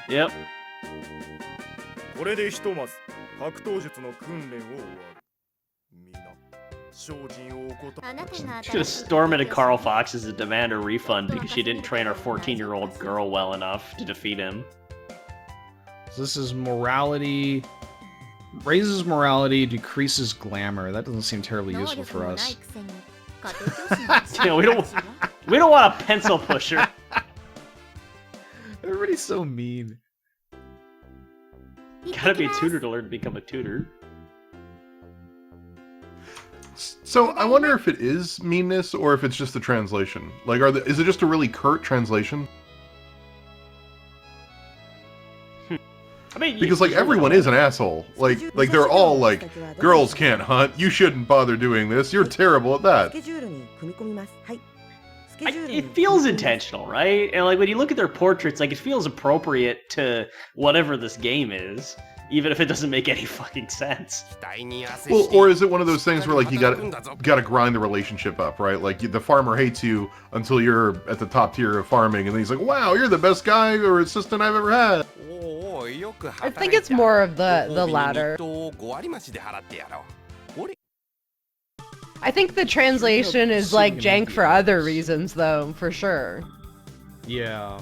Yep. これでひとまず格闘術の訓練を終わる。みんな精進を怠る。 She's gonna storm into Carl Fox's and demand a refund because she didn't train her 14-year-old girl well enough to defeat him. So this is morality. Raises morality, decreases glamour. That doesn't seem terribly useful for us. Yeah, we don't want a pencil pusher. Everybody's so mean. Gotta be a tutor to learn to become a tutor. So I wonder if it is meanness or if it's just a translation. Like, is it just a really curt translation? I mean, because like everyone is an asshole. Like they're all like, girls can't hunt. You shouldn't bother doing this. You're terrible at that. It feels intentional, right? And like when you look at their portraits, like it feels appropriate to whatever this game is, even if it doesn't make any fucking sense. Well, or is it one of those things where like you gotta grind the relationship up, right? Like the farmer hates you until you're at the top tier of farming, and then he's like, "Wow, you're the best guy or assistant I've ever had." I think it's more of the latter. I think the translation is like jank for other reasons, though, for sure. Yeah.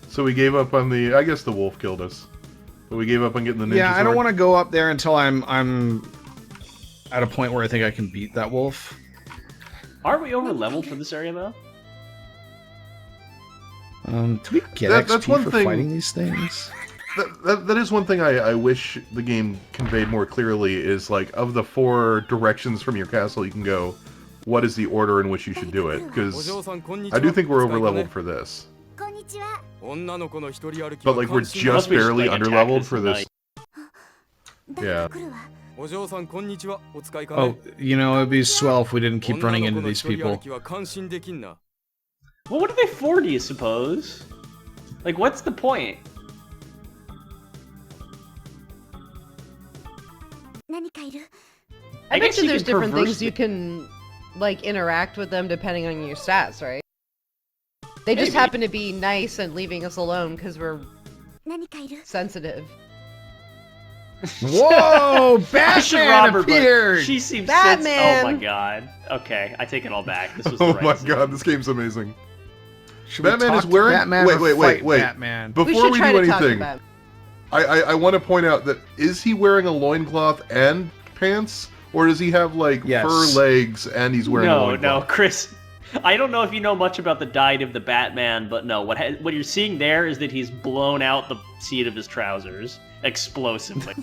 So we gave up on the. I guess the wolf killed us, but we gave up on getting the ninja. Yeah, I don't sword. want to go up there until I'm at a point where I think I can beat that wolf. Aren't we over leveled for this area though? Do we get XP for fighting these things? That is one thing I wish the game conveyed more clearly is like of the 4 directions from your castle you can go, what is the order in which you should do it? Because I do think we're over leveled for this. But like we're just barely under leveled for this. Yeah. Oh, you know, it'd be swell if we didn't keep running into these people. Well, what are they for, do you suppose? Like, what's the point? I bet you there's different things you can, like, interact with them depending on your stats, right? They just happen to be nice and leaving us alone because we're sensitive. Whoa! Batman appeared! She seems Batman! Oh my god. Okay, I take it all back. This was the right my decision. god, this game's amazing. Batman is wearing. Batman wait. Batman. Before we do anything, I want to point out that is he wearing a loincloth and pants, or does he have like fur legs and he's wearing a loincloth? No, Chris. I don't know if you know much about the diet of the Batman, but no, what you're seeing there is that he's blown out the seat of his trousers explosively.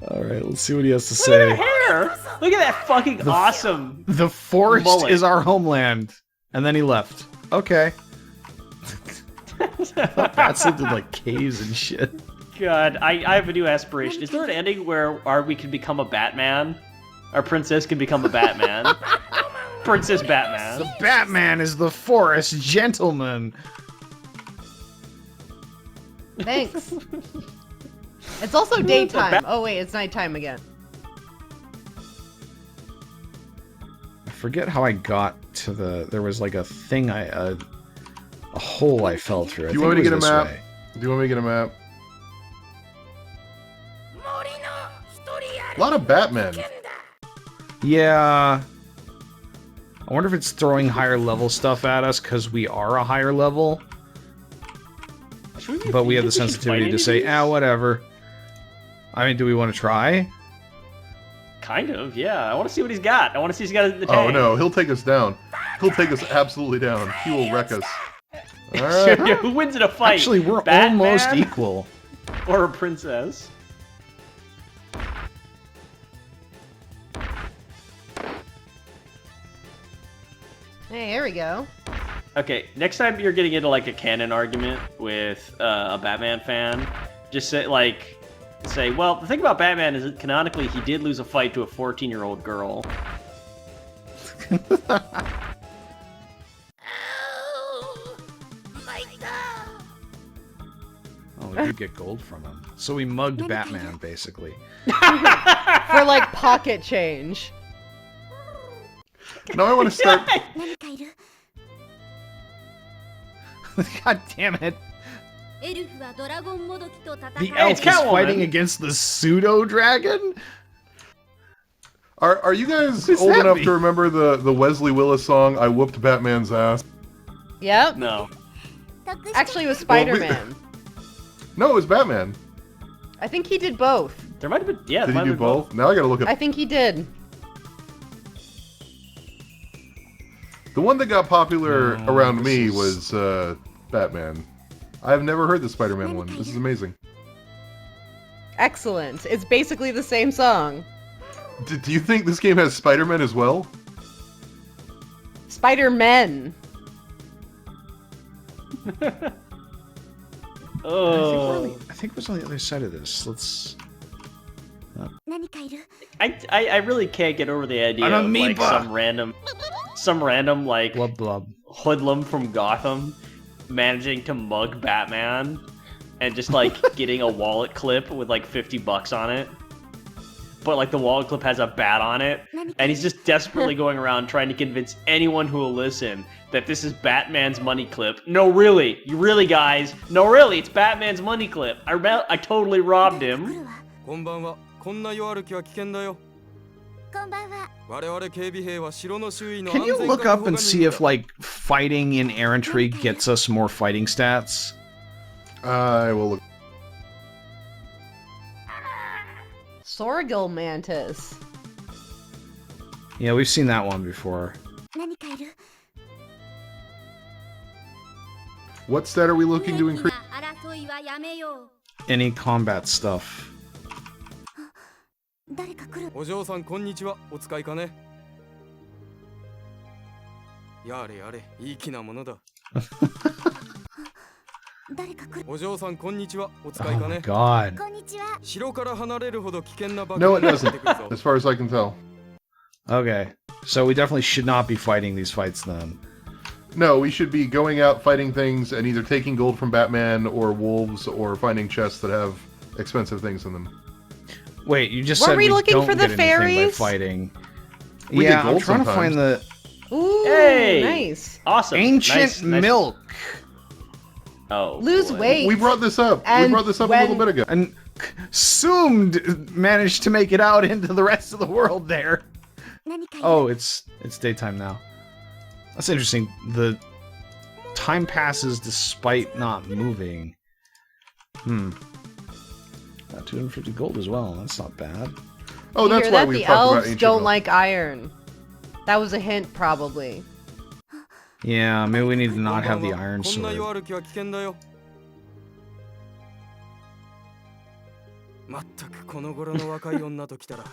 All right, let's see what he has to Look say. at that hair! Look at that fucking awesome. The forest mullet. is our homeland, and then he left. Okay. Bats lived in like caves and shit. God, I have a new aspiration. Is there an ending where we can become a Batman? Our princess can become a Batman. Princess Batman. The Batman is the forest gentleman. Thanks. It's also daytime. Oh wait, it's nighttime again. I forget how I got to the. There was like a thing a hole I fell through. Do you want me to get a map? Do you want me to get a map? A lot of Batman. Yeah. I wonder if it's throwing higher level stuff at us because we are a higher level. But we have the sensitivity to say, whatever. I mean, do we want to try? Kind of, yeah. I want to see what he's got. I want to see if he's got the tank. Oh no, he'll take us down. He'll take us absolutely down. He will wreck us. Alright. Who wins in a fight? Actually, we're Batman almost equal. Or a princess? Hey, here we go. Okay, next time you're getting into like a canon argument with a Batman fan, just say well, the thing about Batman is that canonically he did lose a fight to a 14-year-old girl. Oh, we did get gold from him. So we mugged Batman, basically. For like pocket change. Now I want to start. God damn it. The The elf is Catwoman. fighting against the pseudo-dragon? Are you guys Who's old that enough be? to remember the Wesley Willis song "I Whooped Batman's Ass"? Yep. No. Actually, it was Spider-Man. No, it was Batman. I think he did both. There might have been. Yeah, Did there he might do have been both? Now I gotta look I at think he did. the one that got popular No, around this me is- was Batman. I've never heard the Spider-Man one. This is amazing. Excellent. It's basically the same song. Do you think this game has Spider-Man as well? Spider-Men. Oh. I think it was on the other side of this. Let's... I really can't get over the idea An of like amoeba. some random like Blub blub. hoodlum from Gotham managing to mug Batman and just like getting a wallet clip with like $50 on it. But like the wallet clip has a bat on it, and he's just desperately going around trying to convince anyone who will listen that this is Batman's money clip. No, really, guys, no, really, it's Batman's money clip. I totally robbed him. こんばんは。こんな夜歩きは危険だよ。我々警備兵は城の周囲の Can 安 you 全 look 確 up 保 and が see 任 if, 務だ。 like, fighting in errantry gets us more fighting stats? I will look. Sorghum mantis. Yeah, we've seen that one before. What stat are we looking to increase? 争いはやめよ Any combat stuff. う。お嬢さんこんにちは。お使いかね。やれやれ、いい気なものだ。お嬢さんこんにちは。お使い Oh か my ね。 god. 城から離れるほど危険な爆 No, 弾 it が出てくる doesn't. ぞ。 As far as I can tell. Okay. So we definitely should not be fighting these fights then. No, we should be going out fighting things and either taking gold from Batman or wolves or finding chests that have expensive things in them. Wait, you just Weren't said we we looking don't for the get anything by fairies? fighting. We get yeah, I'm gold trying sometimes. to find the Ooh, Hey! nice. Awesome. ancient Nice. milk. Oh. Lose boy. weight. We brought this up. We And brought this up a when- little bit ago. And assumed managed to make it out into the rest of the world there. Oh, it's daytime now. That's interesting. The time passes despite not moving. Got 250 gold as well. That's not bad. Oh, You that's hear why that? we The talked about elves ancient don't milk. like iron. That was a hint, probably. Yeah, maybe we need to not have the こんばんは iron こんな sword. 夜歩きは危険だよ。まったくこの頃の若い女と来たら。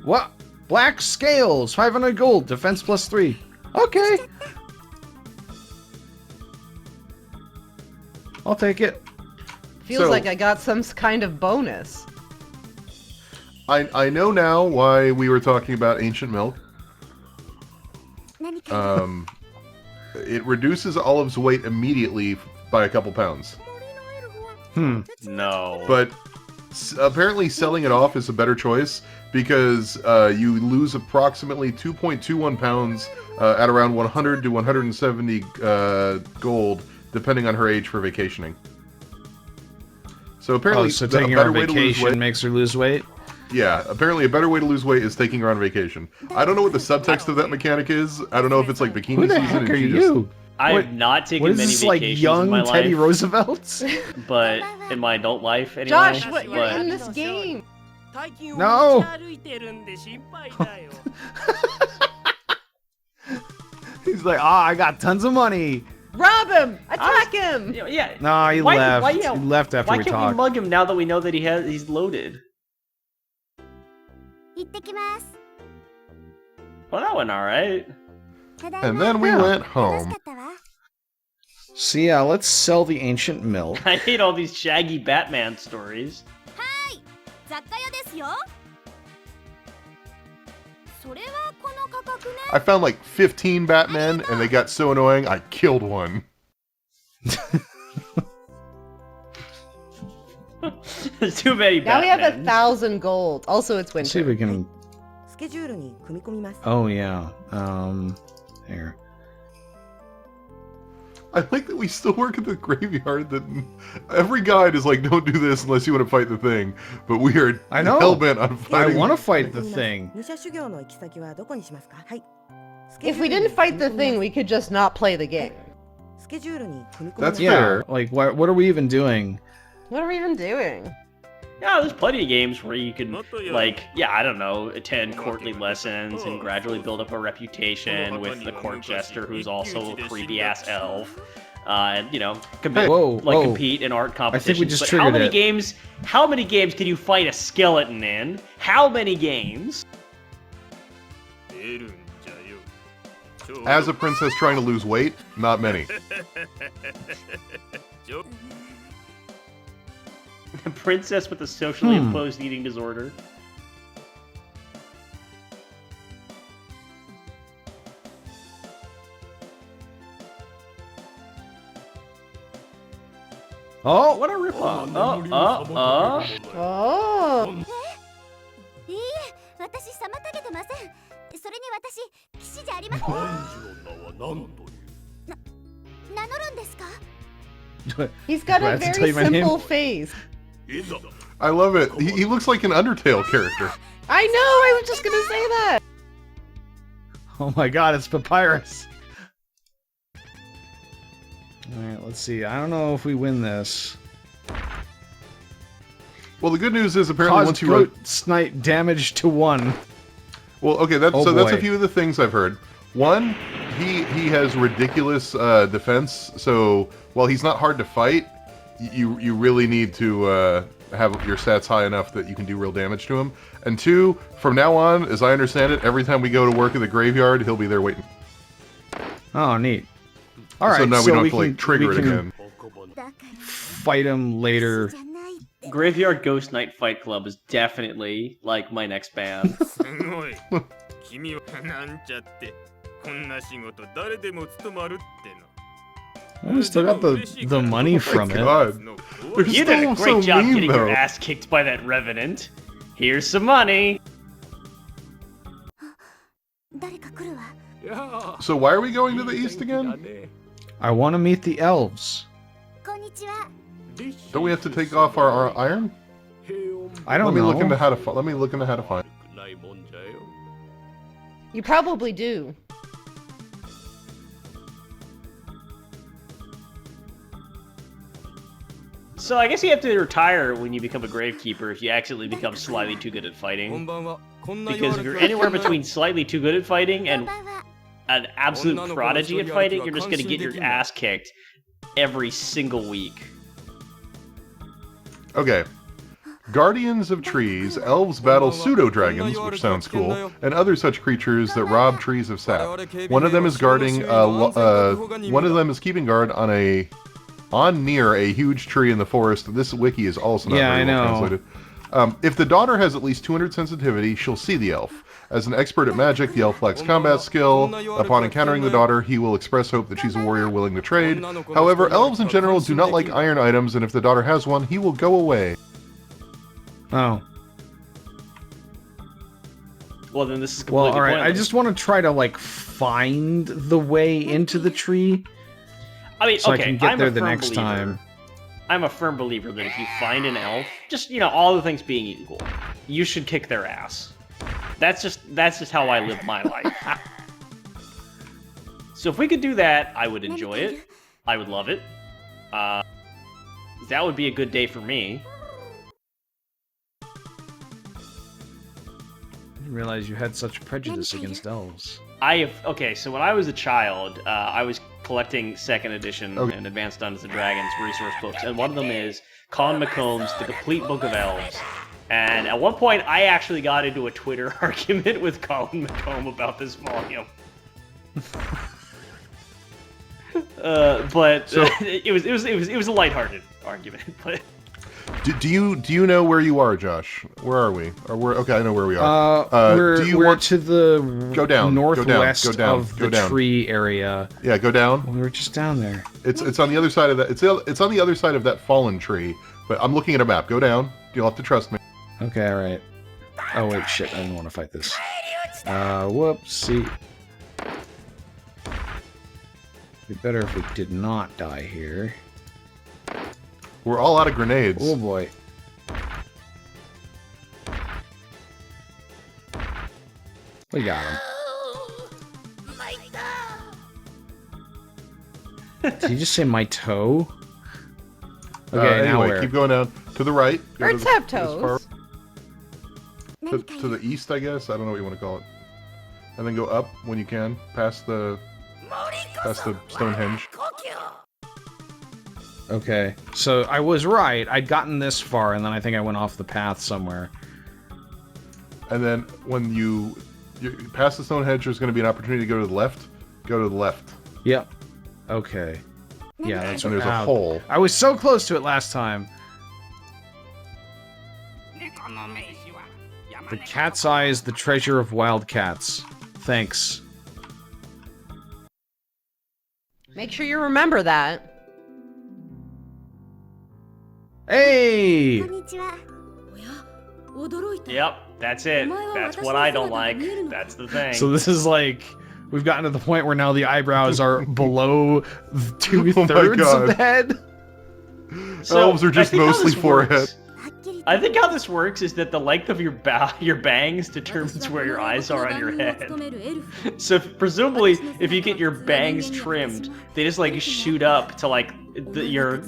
What? Black scales, 500 gold, defense plus 3. Okay. I'll take it. Feels So- like I got some kind of bonus. I know now why we were talking about ancient milk. It reduces Olive's weight immediately by a couple pounds. No. But apparently selling it off is a better choice because you lose approximately 2.21 pounds at around 100 to 170 gold, depending on her age for vacationing. So apparently, Oh, so a taking her better on way to lose vacation weight. makes her lose weight? Yeah, apparently a better way to lose weight is taking her on vacation. I don't know what the subtext of that mechanic is. I don't know if it's like bikini Who the season. heck and are she you? I What- have not taken What is many this, like, vacations young in my Teddy life, Roosevelt? but in my adult life anyway. Josh, what, you're but in this game. No. He's like, I got tons of money. Rob him! Attack him! yeah. No, he Why- left. why- He left after Why we can't we talked. mug him now that we know that he's loaded? Well, that went all right. And then we Yeah. went home. So yeah, let's sell the ancient milk. I hate all these shaggy Batman stories. 雑貨屋ですよ。それはこの価格ね。 I found like 15 Batmen, and they got so annoying, I killed one. There's too many Now we have Batmans. 1,000 gold. Also, it's Let's see if winter. we can Oh yeah. Here. I like that we still work at the graveyard. That every guide is like, don't do this unless you want to fight the thing. But we are I know. hell-bent on fighting. I want to fight the thing. If we didn't fight the thing, we could just not play the game. That's Yeah. fair. Like, what are we even doing? What are we even doing? Yeah, there's plenty of games where you can, like, yeah, I don't know, attend courtly lessons and gradually build up a reputation with the court jester who's also a creepy-ass elf. And, you know, compete in art competitions. I think we just but triggered how many it. games can you fight a skeleton in? How many games? As a princess trying to lose weight, not many. A princess with a socially imposed eating disorder. Oh, What a ripoff. Oh. いいえ、私妨げてません。それに私、騎士じゃありません。名乗るんですか？ He's got Do I a have to tell very you my name? simple face. I love it. He looks like an Undertale character. I know, I was just gonna say that. Oh my god, it's Papyrus. Alright, let's see. I don't know if we win this. Well, the good news is apparently Cause once you goat snipe damage to 1. Well, okay, that's Oh, so that's a boy. few of the things I've heard. One, he has ridiculous defense, so while he's not hard to fight, you really need to have your stats high enough that you can do real damage to him. And two, from now on, as I understand it, every time we go to work at the graveyard, he'll be there waiting. Oh, neat. Alright, so now we don't have to can- like trigger we it can again. fight him later. Graveyard Ghost Knight Fight Club is definitely, like, my next band. すごい君はなんちゃってこんな仕事誰でも務まるっての Oh, we still got the money from it. God, they're You did a still great so job mean, getting though. your ass kicked by that Revenant. Here's some money. 誰か来るわ。 So why are we going to the east again? I want to meet the elves. こんにちは。 Don't we have to take off our iron? I don't Let me know. look into how to. Let me look into how to find. You probably do. So I guess you have to retire when you become a gravekeeper if you accidentally become slightly too good at fighting. Because if you're anywhere between slightly too good at fighting こん and ばんは。 an absolute prodigy at fighting, you're just gonna get your ass kicked every single week. Okay. Guardians of trees, elves battle pseudo-dragons, which sounds cool, and other such creatures that rob trees of sap. One of them is guarding, one of them is keeping guard on near a huge tree in the forest. This wiki is also not Yeah, very I well know. translated. If the daughter has at least 200 sensitivity, she'll see the elf. As an expert at magic, the elf lacks combat skill. Upon encountering the daughter, he will express hope that she's a warrior willing to trade. However, elves in general do not like iron items, and if the daughter has one, he will go away. Oh. Well, then this is Well, completely alright. I pointless. just want to try to, like, find the way into the tree. I mean, So okay, I can get I'm there a the firm next believer. time. I'm a firm believer that if you find an elf, just, you know, all the things being equal, you should kick their ass. That's just how I live my life. So if we could do that, I would enjoy it. I would love it. That would be a good day for me. I didn't realize you had such prejudice against elves. Okay, so when I was a child, I was collecting second edition and Advanced Dungeons and Dragons resource books, and one of them is Colin McComb's The Complete Book of Elves. And at one point, I actually got into a Twitter argument with Colin McComb about this volume. But So- it was a lighthearted argument. But Do you know where you are, Josh? Where are we? Or where? Okay, I know where we are. We're, do you we're want to the Go down, go down, northwest go down, of go the down. tree area. Yeah, go down. We were just down there. It's on the other side of that. It's on the other side of that fallen tree. But I'm looking at a map. Go down. You'll have to trust me. Okay, alright. Oh wait, shit, I didn't want to fight this. Whoopsie. Be better if we did not die here. We're all out of grenades. Oh boy. We got him. Did he just say my toe? Okay, now anyway, where? keep going down to the right. Go to Birds the- have as far- toes. to the east, I guess. I don't know what you want to call it. And then go up when you can, past the Stonehenge. Okay, so I was right. I'd gotten this far, and then I think I went off the path somewhere. And then when you pass the Stonehenge, there's going to be an opportunity to go to the left. Go to the left. Yep. Okay. Yeah, that's And there's a ow. hole. I was so close to it last time. The cat's eye is the treasure of wild cats. Thanks. Make sure you remember that. Hey! こんにちは。 Yep, that's it. That's what I don't like. That's the thing. So this is like, we've gotten to the point where now the eyebrows are below 2/3 God. of the head. Elves are just I think how mostly this forehead. works- はっきりと I think how this works is that the length of your bangs determines where your eyes are on your head. So presumably, if you get your bangs trimmed, they just like shoot up to like your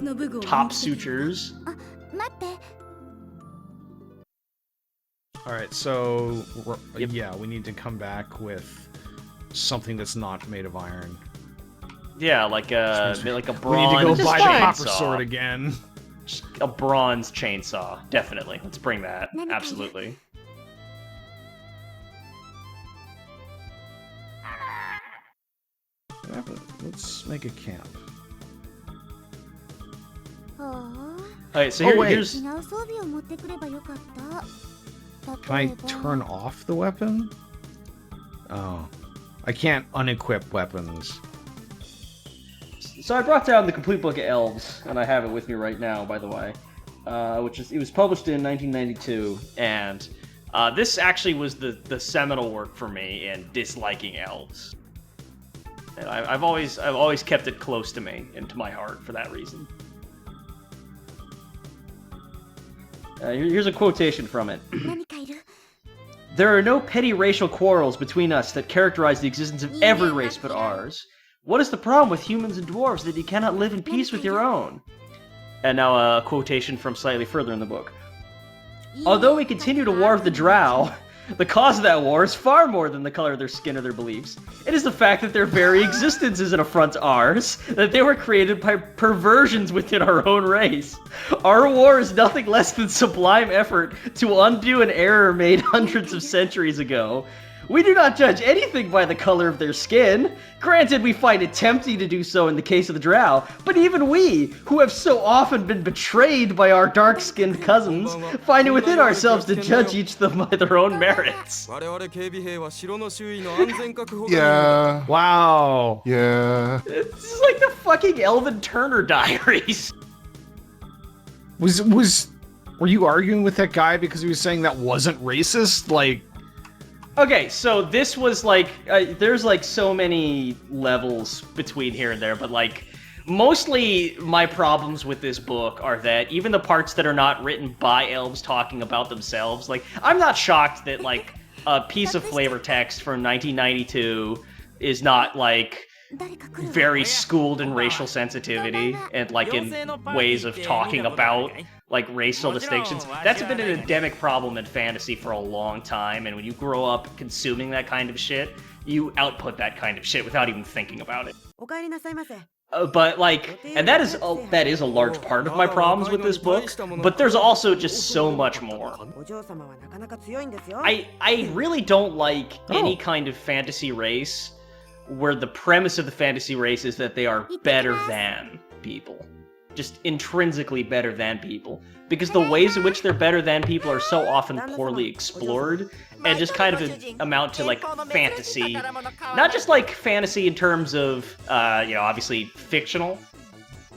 top sutures. あ、待って。 Alright, so, yeah, we need to come back with something that's not made of iron. Yeah, like a We need to bronze go buy fine. the copper sword again. A bronze chainsaw, definitely. Let's bring that. Absolutely. Let's make a camp. ほう。 Alright, so Oh, wait. here's 違う装備を持ってくればよかった。 Can I 例えば turn off the weapon? Oh. I can't unequip weapons. So I brought down the complete book of Elves, and I have it with me right now, by the way. It was published in 1992, and this actually was the seminal work for me in disliking Elves. And I've always kept it close to me and to my heart for that reason. Here's a quotation from it. 何かいる？ There are no petty racial quarrels between us that characterize the existence of every race but ours. What is the problem with humans and dwarves that you cannot live in peace with your own? And now a quotation from slightly further in the book. Although we continue to war with the drow, the cause of that war is far more than the color of their skin or their beliefs. It is the fact that their very existence is an affront to ours, that they were created by perversions within our own race. Our war is nothing less than sublime effort to undo an error made hundreds of centuries ago. We do not judge anything by the color of their skin. Granted, we find it tempting to do so in the case of the drow, but even we, who have so often been betrayed by our dark-skinned cousins, find it within ourselves to judge each of them by their own merits. 我々警備兵は城の周囲の安全確保が Yeah. Wow. Yeah. This is like the fucking Elvin Turner diaries. Were you arguing with that guy because he was saying that wasn't racist? Like, Okay, so this was like, there's like so many levels between here and there, but like, mostly my problems with this book are that even the parts that are not written by elves talking about themselves, like, I'm not shocked that like a piece of flavor text from 1992 is not like 誰か来るわ。 very schooled in racial sensitivity and like in ways of talking about like racial distinctions. That's been an endemic problem in fantasy for a long time, and when you grow up consuming that kind of shit, you output that kind of shit without even thinking about it. お帰りなさいませ。 But like, and that is a large part of my problems with this book, but there's also just so much more. お嬢様はなかなか強いんですよ。 I really don't like any kind of fantasy race where the premise of the fantasy race is that they are better than people. Just intrinsically better than people. Because the ways in which they're better than people are so often poorly explored, and just kind of amount to like fantasy. Not just like fantasy in terms of, obviously fictional,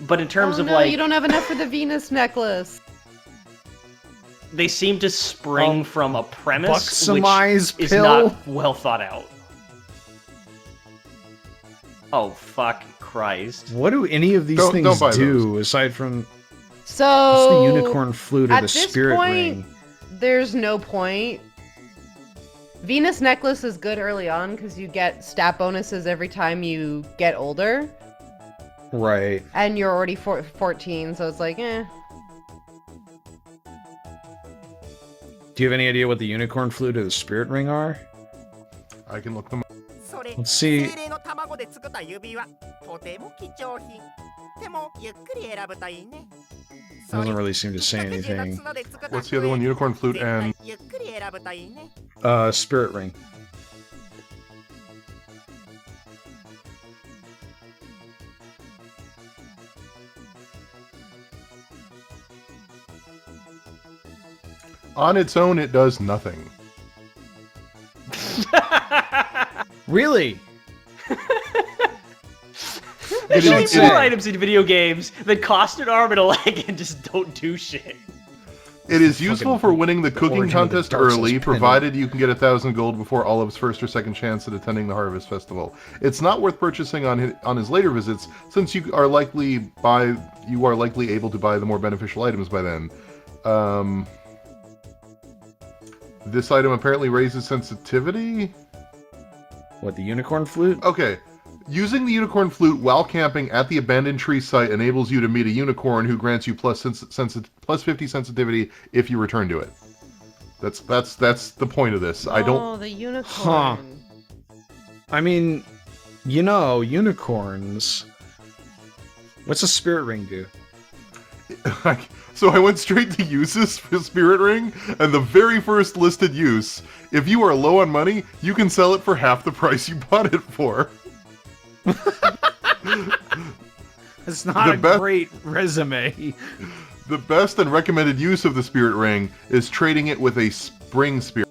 but in terms Oh of no, like... you don't have enough for the Venus necklace. they seem to spring from a premise which Buxomize is pill? not well thought out. Oh, fuck Christ. What do any of these things don't buy do aside from So what's the unicorn flute or at the this spirit point, ring? there's no point. Venus necklace is good early on because you get stat bonuses every time you get older, Right. and you're already 14, so it's like, eh. Do you have any idea what the unicorn flute or the spirit ring are? I can look them up. Let's see. Doesn't really seem to say anything. What's the other one? Unicorn flute and... Spirit ring. On its own, it does nothing. Really? There's It so is many more insane. items in video games that cost an arm and a leg and just don't do shit. It is useful for winning the cooking origin of the contest Dark Souls early, pendant. provided you can get 1,000 gold before Olive's first or second chance at attending the Harvest Festival. It's not worth purchasing on his later visits, since you are likely able to buy the more beneficial items by then. This item apparently raises sensitivity? What, the unicorn flute? Okay. Using the unicorn flute while camping at the abandoned tree site enables you to meet a unicorn who grants you plus 50 sensitivity if you return to it. That's the point of this. I don't... Oh, the unicorn. I mean, you know, unicorns. What's a spirit ring do? So I went straight to uses for Spirit Ring, and the very first listed use, if you are low on money, you can sell it for half the price you bought it for. It's not a great resume. The best and recommended use of the Spirit Ring is trading it with a Spring Spirit.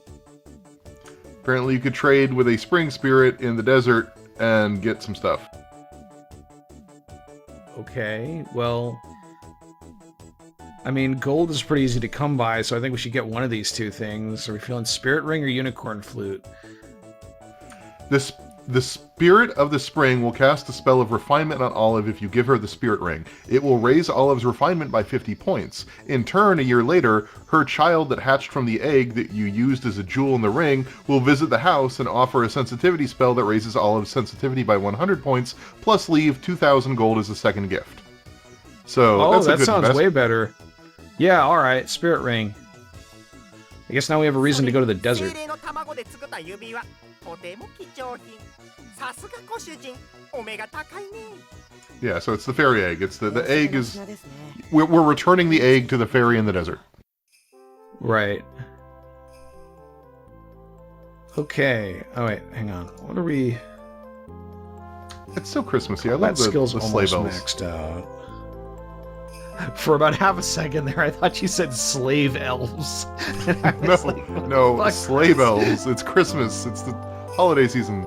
Apparently you could trade with a Spring Spirit in the desert and get some stuff. Okay, well... I mean, gold is pretty easy to come by, so I think we should get one of these two things. Are we feeling spirit ring or unicorn flute? The spirit of the spring will cast a spell of refinement on Olive if you give her the spirit ring. It will raise Olive's refinement by 50 points. In turn, a year later, her child that hatched from the egg that you used as a jewel in the ring will visit the house and offer a sensitivity spell that raises Olive's sensitivity by 100 points, plus leave 2,000 gold as a second gift. So that's that sounds way better. Yeah, alright, spirit ring. I guess now we have a reason to go to the desert. Yeah, so it's the fairy egg. It's the egg is... We're returning the egg to the fairy in the desert. Right. Okay. Oh wait, hang on. What are we... It's so Christmassy. I love that skill's the sleigh almost bells. maxed out. For about half a second there, I thought you said slave elves. And I was like, what the No, fuck? sleigh bells. It's Christmas. It's the holiday season.